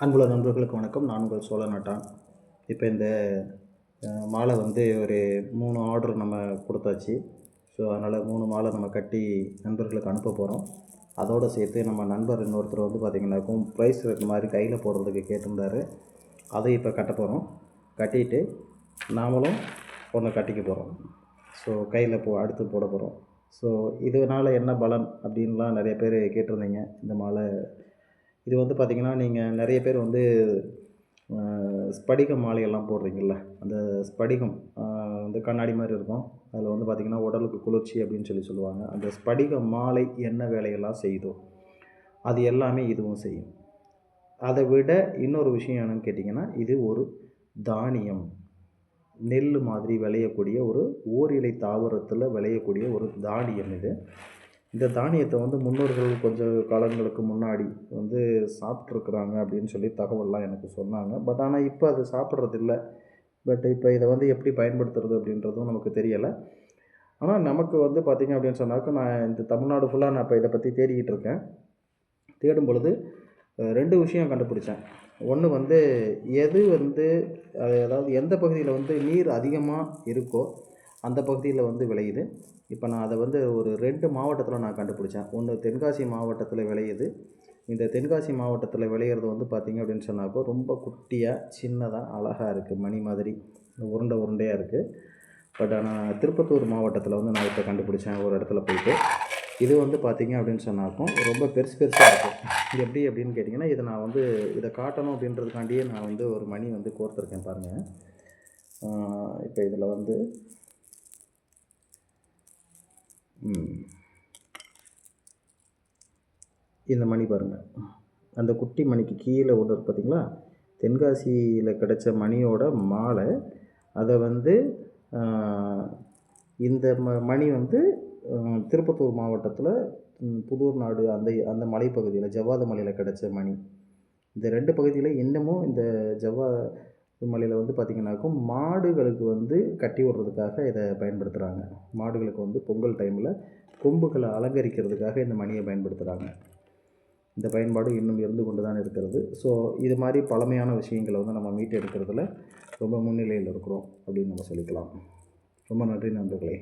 அன்புள்ள நண்பர்களுக்கு வணக்கம். நான் உங்கள் சோழநாட்டான். இப்போ இந்த மாலை வந்து ஒரு 3 ஆர்டர் நம்ம கொடுத்தாச்சு. ஸோ அதனால் 3 மாலை நம்ம கட்டி நண்பர்களுக்கு அனுப்ப போகிறோம். அதோடு சேர்த்து நம்ம நண்பர் இன்னொருத்தர் வந்து பார்த்திங்கனாக்கும் ப்ரைஸ் ரேட் மாதிரி கையில் போடுறதுக்கு கேட்டிருந்தார். அதை இப்போ கட்ட போகிறோம். கட்டிட்டு நாமளும் ஒன்று கட்டிக்க போகிறோம். ஸோ கையில் அடுத்து போட போகிறோம். ஸோ இதனால் என்ன பலன் அப்படின்லாம் நிறைய பேர் கேட்டிருந்தீங்க. இந்த மாலை இது வந்து பார்த்திங்கன்னா, நீங்கள் நிறைய பேர் வந்து ஸ்படிக மாலையெல்லாம் போடுறீங்கள்ல, அந்த ஸ்படிகம் வந்து கண்ணாடி மாதிரி இருக்கும். அதில் வந்து பார்த்திங்கன்னா உடலுக்கு குளிர்ச்சி அப்படின்னு சொல்லுவாங்க. அந்த ஸ்படிக மாலை என்ன வேலையெல்லாம் செய்யுதோ அது எல்லாமே இதுவும் செய்யும். அதை விட இன்னொரு விஷயம் என்னென்னு கேட்டிங்கன்னா, இது ஒரு தானியம். நெல் மாதிரி விளையக்கூடிய ஒரு ஓரிலை தாவரத்தில் விளையக்கூடிய ஒரு தானியம் இது. இந்த தானியத்தை வந்து முன்னோர்கள் கொஞ்சம் காலங்களுக்கு முன்னாடி வந்து சாப்பிட்ருக்குறாங்க அப்படின்னு சொல்லி தகவல்லாம் எனக்கு சொன்னாங்க. பட் ஆனால் இப்போ அது சாப்பிட்றதில்ல. பட் இப்போ இதை வந்து எப்படி பயன்படுத்துறது அப்படின்றதும் நமக்கு தெரியலை. ஆனால் நமக்கு வந்து பார்த்திங்க அப்படின்னு சொன்னாக்க, நான் இந்த தமிழ்நாடு ஃபுல்லாக நான் இப்போ இதை பற்றி தேடிக்கிட்டு இருக்கேன். தேடும் பொழுது 2 விஷயம் கண்டுபிடிச்சேன். ஒன்று வந்து எது வந்து அதாவது எந்த பகுதியில் வந்து நீர் அதிகமாக இருக்கோ அந்த பகுதியில் வந்து விளையுது. இப்போ நான் அதை வந்து ஒரு 2 மாவட்டத்தில் நான் கண்டுபிடிச்சேன். ஒன்று தென்காசி மாவட்டத்தில் விளையுது. இந்த தென்காசி மாவட்டத்தில் விளையிறது வந்து பார்த்திங்க அப்படின்னு சொன்னாக்கோ ரொம்ப குட்டியாக சின்னதாக அழகாக இருக்குது. மணி மாதிரி உருண்டையாக இருக்குது. பட் ஆனால் திருப்பத்தூர் மாவட்டத்தில் வந்து நான் இப்போ கண்டுபிடிச்சேன் ஒரு இடத்துல போயிட்டு. இது வந்து பார்த்திங்க அப்படின்னு சொன்னாக்கும் ரொம்ப பெருசாக இருக்கும். இது எப்படி அப்படின்னு கேட்டிங்கன்னா, இதை நான் வந்து இதை காட்டணும் அப்படின்றதுக்காண்டியே நான் வந்து ஒரு மணி வந்து கோர்த்துருக்கேன் பாருங்கள். இப்போ இதில் வந்து இந்த மணி பாருங்கள். அந்த குட்டி மணிக்கு கீழே ஒன்று இருக்குது பார்த்திங்களா, தென்காசியில் கிடச்ச மணியோட மாலை. அதை வந்து இந்த மணி வந்து திருப்பத்தூர் மாவட்டத்தில் புதூர் நாடு அந்த மலைப்பகுதியில் ஜவ்வாது மலையில் கிடச்ச மணி. இந்த 2 பகுதியில் இன்னமும் இந்த மலையில் வந்து பார்த்திங்கனாக்கும் மாடுகளுக்கு வந்து கட்டி விடுறதுக்காக இதை பயன்படுத்துகிறாங்க. மாடுகளுக்கு வந்து பொங்கல் டைமில் கொம்புகளை அலங்கரிக்கிறதுக்காக இந்த மணியை பயன்படுத்துகிறாங்க. இந்த பயன்பாடு இன்னும் இருந்து கொண்டு தான் இருக்கிறது. ஸோ இது மாதிரி பழமையான விஷயங்களை வந்து நம்ம மீட்டு எடுக்கிறதுல ரொம்ப முன்னிலையில் இருக்கிறோம் அப்படின்னு நம்ம சொல்லிக்கலாம். ரொம்ப நன்றி நண்பர்களே.